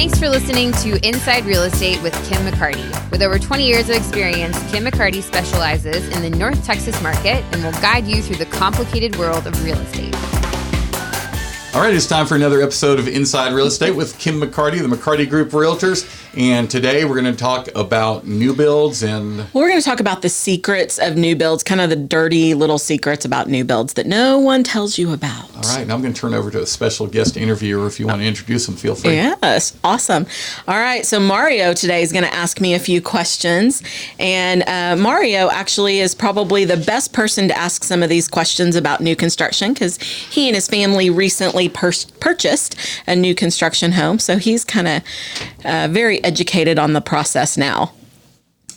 Thanks for listening to Inside Real Estate with Kim McCarty. With over 20 years of experience, Kim McCarty specializes in the North Texas market and will guide you through the complicated world of real estate. All right, it's time for another episode of Inside Real Estate with Kim McCarty, the McCarty Group Realtors. And today we're going to talk about new builds and... We're going to talk about the secrets of new builds, kind of the dirty little secrets about new builds that no one tells you about. All right, now I'm going to turn over to a special guest interviewer. If you want to introduce him, feel free. Yes, awesome. All right, so Mario today is going to ask me a few questions. And Mario actually is probably the best person to ask some of these questions about new construction because he and his family recently purchased a new construction home. So he's kind of very educated on the process now.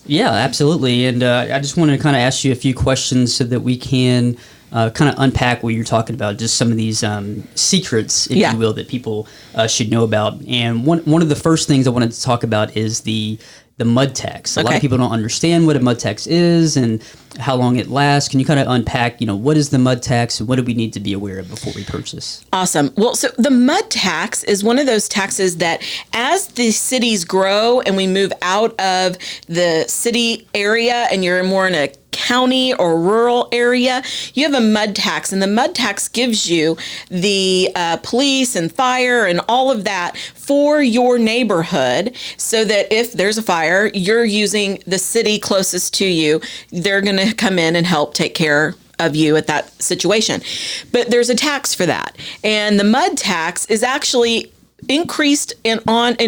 Yeah, absolutely. And I just want to kind of ask you a few questions so that we can kind of unpack what you're talking about, just some of these secrets, if you will, that people should know about. And one of the first things I wanted to talk about is the mud tax. A lot of people don't understand what a mud tax is and how long it lasts. Can you kind of unpack, what is the mud tax and what do we need to be aware of before we purchase? Awesome. Well, so the mud tax is one of those taxes that as the cities grow and we move out of the city area and you're more in a county or rural area, you have a mud tax, and the mud tax gives you the police and fire and all of that for your neighborhood, so that if there's a fire, you're using the city closest to you. They're going to come in and help take care of you at that situation. But there's a tax for that, and the mud tax is actually increased and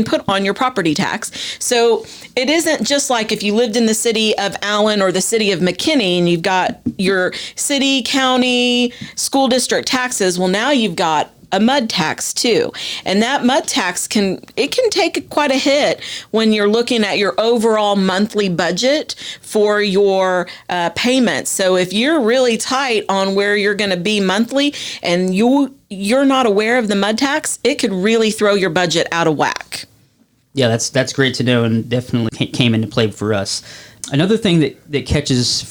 put on your property tax. So it isn't just like if you lived in the city of Allen or the city of McKinney and you've got your city, county, school district taxes. Well, now you've got a mud tax too. And that mud tax can take quite a hit when you're looking at your overall monthly budget for your payments. So if you're really tight on where you're going to be monthly and you're not aware of the mud tax, it could really throw your budget out of whack. Yeah, that's great to know, and definitely came into play for us. Another thing that catches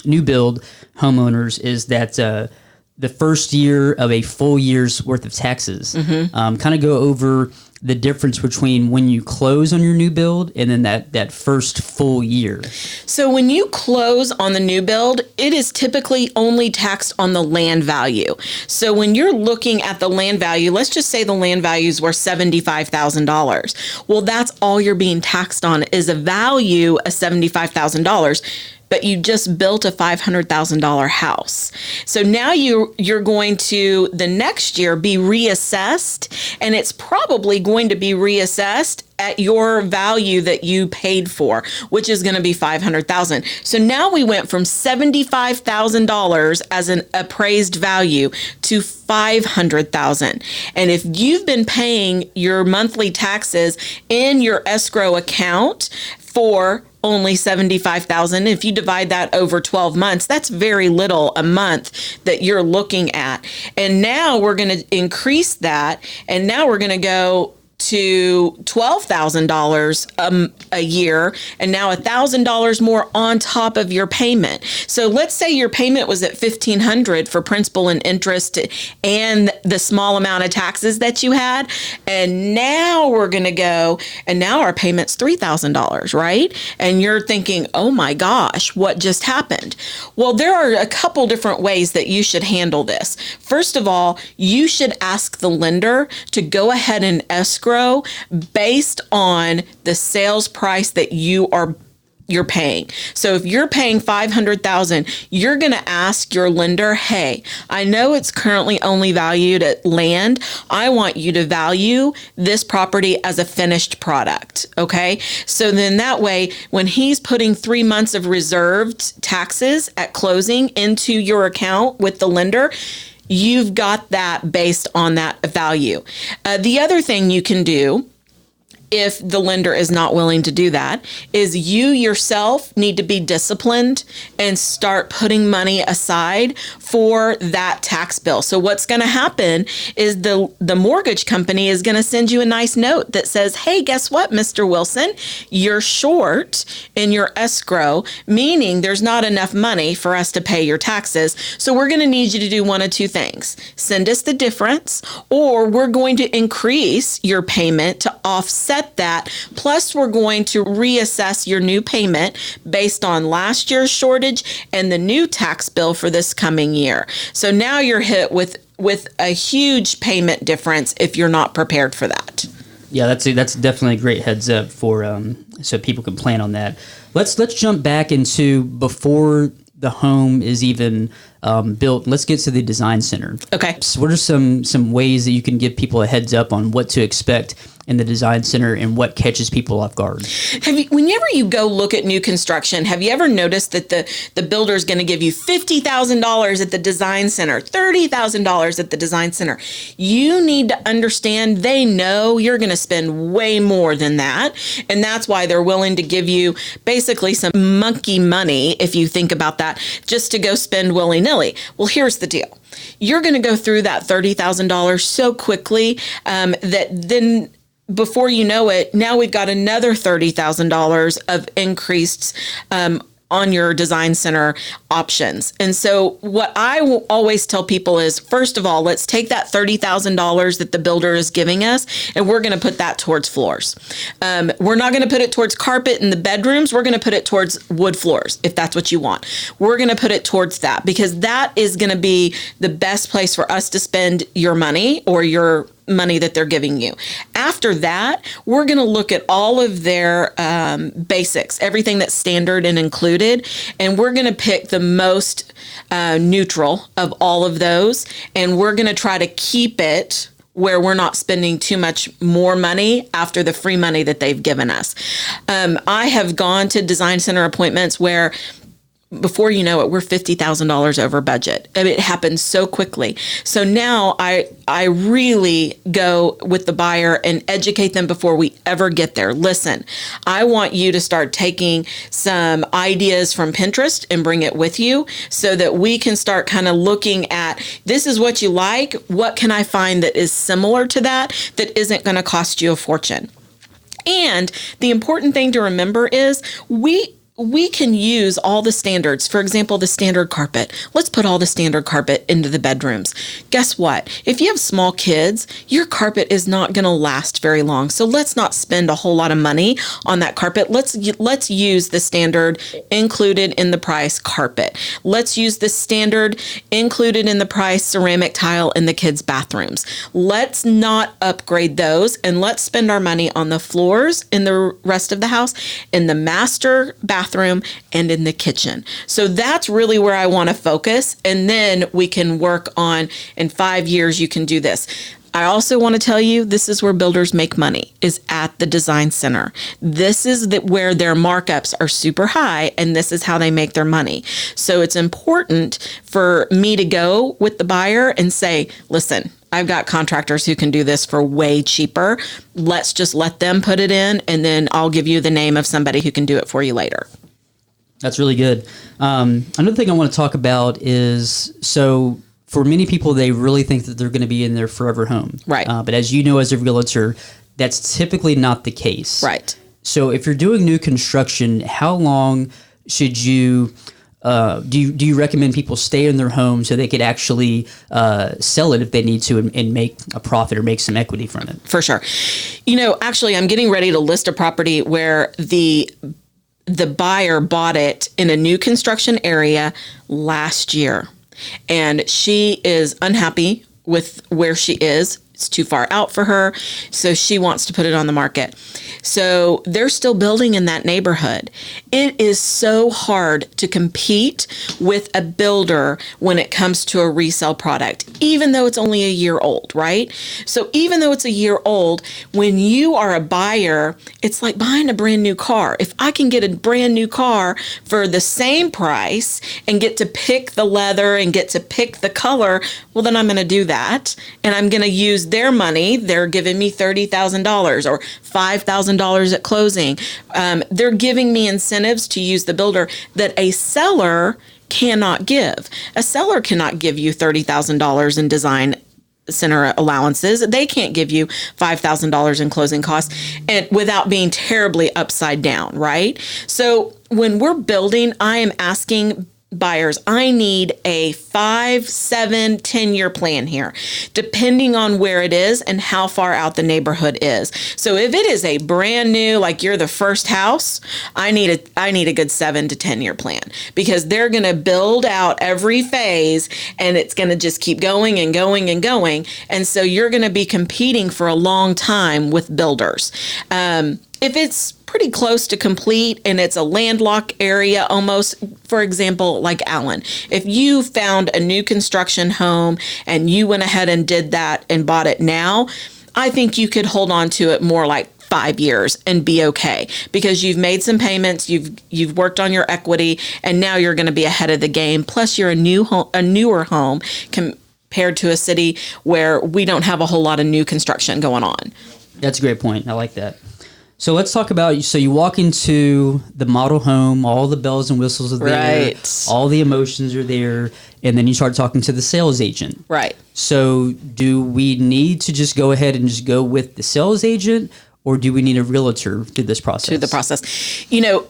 new build homeowners is that the first year of a full year's worth of taxes. Kind of go over the difference between when you close on your new build and then that first full year. So when you close on the new build, it is typically only taxed on the land value. So when you're looking at the land value, let's just say the land values were $75,000. Well, that's all you're being taxed on is a value of $75,000. But you just built a $500,000 house. So now you're going to the next year be reassessed, and it's probably going to be reassessed at your value that you paid for, which is going to be $500,000. So now we went from $75,000 as an appraised value to $500,000. And if you've been paying your monthly taxes in your escrow account for only $75,000. If you divide that over 12 months, that's very little a month that you're looking at. And now we're going to increase that. And now we're going to go to $12,000 a year, and now $1,000 more on top of your payment. So let's say your payment was at $1,500 for principal and interest and the small amount of taxes that you had, and now we're going to go, and now our payment's $3,000, right? And you're thinking, oh my gosh, what just happened? Well, there are a couple different ways that you should handle this. First of all, you should ask the lender to go ahead and escrow based on the sales price that you're paying. So if you're paying $500,000, you're going to ask your lender, hey, I know it's currently only valued at land. I want you to value this property as a finished product. Okay. So then that way, when he's putting 3 months of reserved taxes at closing into your account with the lender, you've got that based on that value. The other thing you can do if the lender is not willing to do that, is you yourself need to be disciplined and start putting money aside for that tax bill. So what's going to happen is the mortgage company is going to send you a nice note that says, hey, guess what, Mr. Wilson, you're short in your escrow, meaning there's not enough money for us to pay your taxes. So we're going to need you to do one of two things. Send us the difference, or we're going to increase your payment to offset that. Plus, we're going to reassess your new payment based on last year's shortage and the new tax bill for this coming year. So now you're hit with a huge payment difference if you're not prepared for that. Yeah, that's definitely a great heads up for so people can plan on that. Let's jump back into before the home is even built. Let's get to the design center. Okay. So what are some ways that you can give people a heads up on what to expect in the design center and what catches people off guard? Whenever you go look at new construction, have you ever noticed that the builder is going to give you $50,000 at the design center, $30,000 at the design center? You need to understand they know you're going to spend way more than that. And that's why they're willing to give you basically some monkey money, if you think about that, just to go spend willy-nilly. Well, here's the deal. You're going to go through that $30,000 so quickly that then before you know it, now we've got another $30,000 of increased on your design center options. And so what I will always tell people is, first of all, let's take that $30,000 that the builder is giving us, and we're going to put that towards floors. We're not going to put it towards carpet in the bedrooms. We're going to put it towards wood floors, if that's what you want. We're going to put it towards that, because that is going to be the best place for us to spend your money, or your money that they're giving you. After that, we're going to look at all of their basics, everything that's standard and included, and we're going to pick the most neutral of all of those, and we're going to try to keep it where we're not spending too much more money after the free money that they've given us. I have gone to design center appointments where before you know it, we're $50,000 over budget. I mean, it happens so quickly. So now I really go with the buyer and educate them before we ever get there. Listen, I want you to start taking some ideas from Pinterest and bring it with you so that we can start kind of looking at, this is what you like. What can I find that is similar to that isn't going to cost you a fortune? And the important thing to remember is we can use all the standards. For example, the standard carpet. Let's put all the standard carpet into the bedrooms. Guess what? If you have small kids, your carpet is not going to last very long. So let's not spend a whole lot of money on that carpet. Let's use the standard included in the price carpet. Let's use the standard included in the price ceramic tile in the kids' bathrooms. Let's not upgrade those, and let's spend our money on the floors in the rest of the house, in the master bathroom, and in the kitchen. So that's really where I want to focus. And then we can work on, in 5 years, you can do this. I also want to tell you, this is where builders make money, is at the design center. This is where their markups are super high, and this is how they make their money. So it's important for me to go with the buyer and say, listen, I've got contractors who can do this for way cheaper. Let's just let them put it in, and then I'll give you the name of somebody who can do it for you later. That's really good. Another thing I want to talk about is, so for many people, they really think that they're going to be in their forever home. Right. But as you know, as a realtor, that's typically not the case. Right. So if you're doing new construction, how long should you... do you recommend people stay in their home so they could actually sell it if they need to and make a profit or make some equity from it? For sure. You know, actually, I'm getting ready to list a property where the buyer bought it in a new construction area last year, and she is unhappy with where she is. It's too far out for her, so she wants to put it on the market. So they're still building in that neighborhood. It is so hard to compete with a builder when it comes to a resale product, even though it's only a year old, right? So even though it's a year old, when you are a buyer, it's like buying a brand new car. If I can get a brand new car for the same price and get to pick the leather and get to pick the color, well, then I'm going to do that. And I'm going to use their money. They're giving me $30,000 or $5,000 at closing. They're giving me incentives to use the builder that a seller cannot give. A seller cannot give you $30,000 in design center allowances. They can't give you $5,000 in closing costs and without being terribly upside down, right? So when we're building, I am asking buyers, I need a 5, 7, 10-year plan here, depending on where it is and how far out the neighborhood is. So if it is a brand new, like you're the first house, I need a good 7 to 10-year plan, because they're going to build out every phase and it's going to just keep going and going and going. And so you're going to be competing for a long time with builders. If it's pretty close to complete and it's a landlocked area almost, for example, like Allen, if you found a new construction home and you went ahead and did that and bought it now, I think you could hold on to it more like 5 years and be okay, because you've made some payments, you've worked on your equity, and now you're going to be ahead of the game. Plus, you're a newer home compared to a city where we don't have a whole lot of new construction going on. That's a great point. I like that. So let's talk about, so you walk into the model home, all the bells and whistles are there, right, all the emotions are there, and then you start talking to the sales agent. Right. So do we need to just go ahead and just go with the sales agent, or do we need a realtor through this process? Through the process. You know,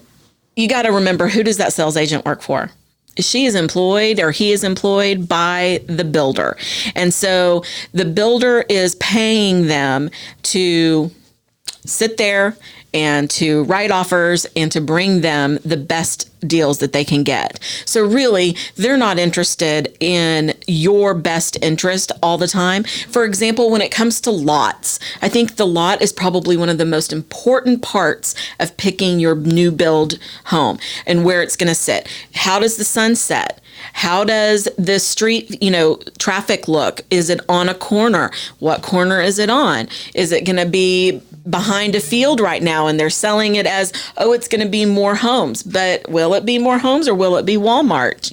you got to remember, who does that sales agent work for? She is employed, or he is employed by the builder. And so the builder is paying them to sit there and to write offers and to bring them the best deals that they can get. So really, they're not interested in your best interest all the time. For example, when it comes to lots, I think the lot is probably one of the most important parts of picking your new build home and where it's going to sit. How does the sun set? How does the street, traffic look? Is it on a corner? What corner is it on? Is it going to be behind a field right now and they're selling it as, it's going to be more homes, but will it be more homes or will it be Walmart?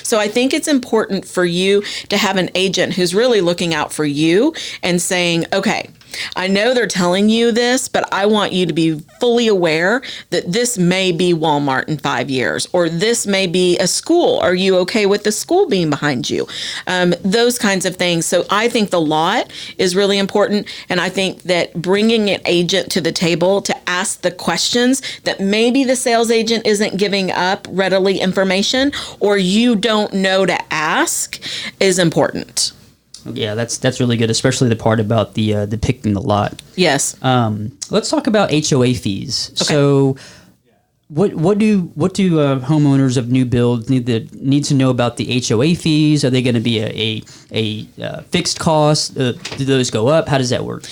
So I think it's important for you to have an agent who's really looking out for you and saying, okay, I know they're telling you this, but I want you to be fully aware that this may be Walmart in 5 years, or this may be a school. Are you okay with the school being behind you? Those kinds of things. So I think the lot is really important. And I think that bringing an agent to the table to ask the questions that maybe the sales agent isn't giving up readily information, or you don't know to ask, is important. Yeah, that's really good, especially the part about the picking the lot. Yes. Let's talk about HOA fees. Okay. So, what do homeowners of new builds need to know about the HOA fees? Are they going to be a fixed cost? Do those go up? How does that work?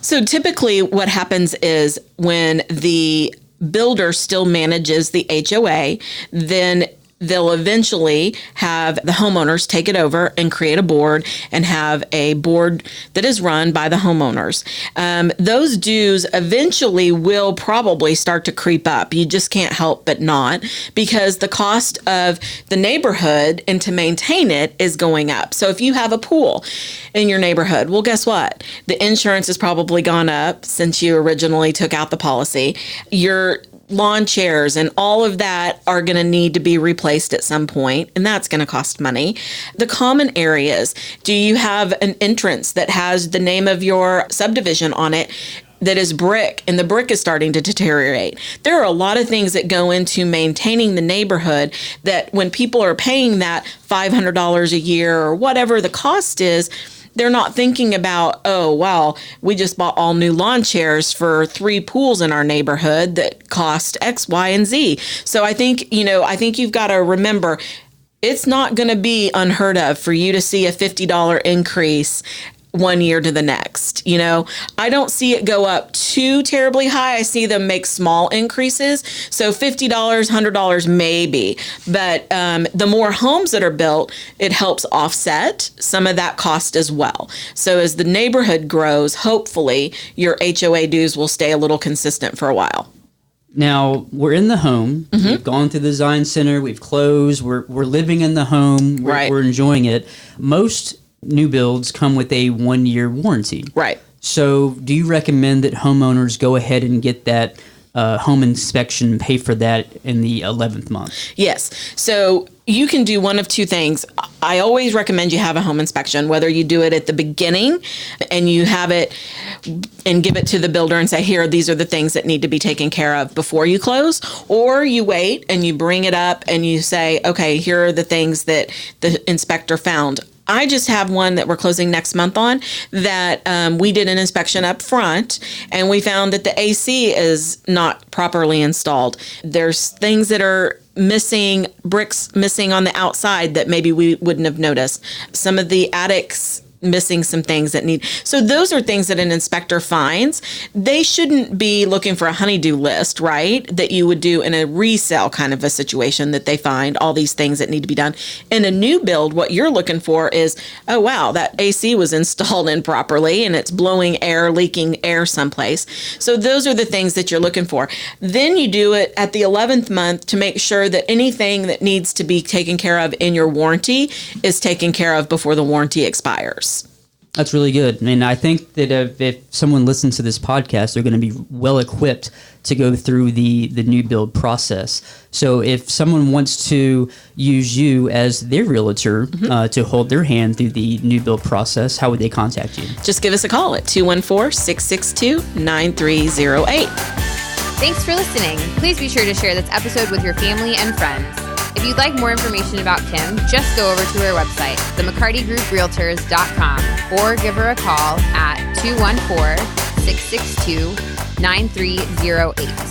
So typically, what happens is when the builder still manages the HOA, then they'll eventually have the homeowners take it over and create a board and have a board that is run by the homeowners. Those dues eventually will probably start to creep up. You just can't help but not, because the cost of the neighborhood and to maintain it is going up. So if you have a pool in your neighborhood, well, guess what? The insurance has probably gone up since you originally took out the policy. Your lawn chairs and all of that are going to need to be replaced at some point, and that's going to cost money. The common areas, do you have an entrance that has the name of your subdivision on it that is brick, and the brick is starting to deteriorate? There are a lot of things that go into maintaining the neighborhood that when people are paying that $500 a year or whatever the cost is, they're not thinking about, oh, wow, we just bought all new lawn chairs for 3 pools in our neighborhood that cost X, Y, and Z. So I think you've got to remember, it's not going to be unheard of for you to see a $50 increase one year to the next. I don't see it go up too terribly high. I see them make small increases. So $50, $100 maybe. But the more homes that are built, it helps offset some of that cost as well. So as the neighborhood grows, hopefully your HOA dues will stay a little consistent for a while. Now, we're in the home. Mm-hmm. We've gone to the design center. We've closed. We're living in the home. Right. We're enjoying it. Most new builds come with a 1-year warranty. Right. So do you recommend that homeowners go ahead and get that home inspection, pay for that in the 11th month? Yes. So you can do one of two things. I always recommend you have a home inspection, whether you do it at the beginning and you have it and give it to the builder and say, here, these are the things that need to be taken care of before you close, or you wait and you bring it up and you say, okay, here are the things that the inspector found. I just have one that we're closing next month on that we did an inspection up front, and we found that the AC is not properly installed. There's things that are missing, bricks missing on the outside that maybe we wouldn't have noticed. Some of the attics missing some things that need. So those are things that an inspector finds. They shouldn't be looking for a honey-do list, right? That you would do in a resale kind of a situation, that they find all these things that need to be done. In a new build, what you're looking for is, oh, wow, that AC was installed improperly and it's blowing air, leaking air someplace. So those are the things that you're looking for. Then you do it at the 11th month to make sure that anything that needs to be taken care of in your warranty is taken care of before the warranty expires. That's really good. I mean, I think that if someone listens to this podcast, they're going to be well equipped to go through the new build process. So if someone wants to use you as their realtor to hold their hand through the new build process, how would they contact you? Just give us a call at 214-662-9308. Thanks for listening. Please be sure to share this episode with your family and friends. If you'd like more information about Kim, just go over to her website, themccartygrouprealtors.com, or give her a call at 214-662-9308.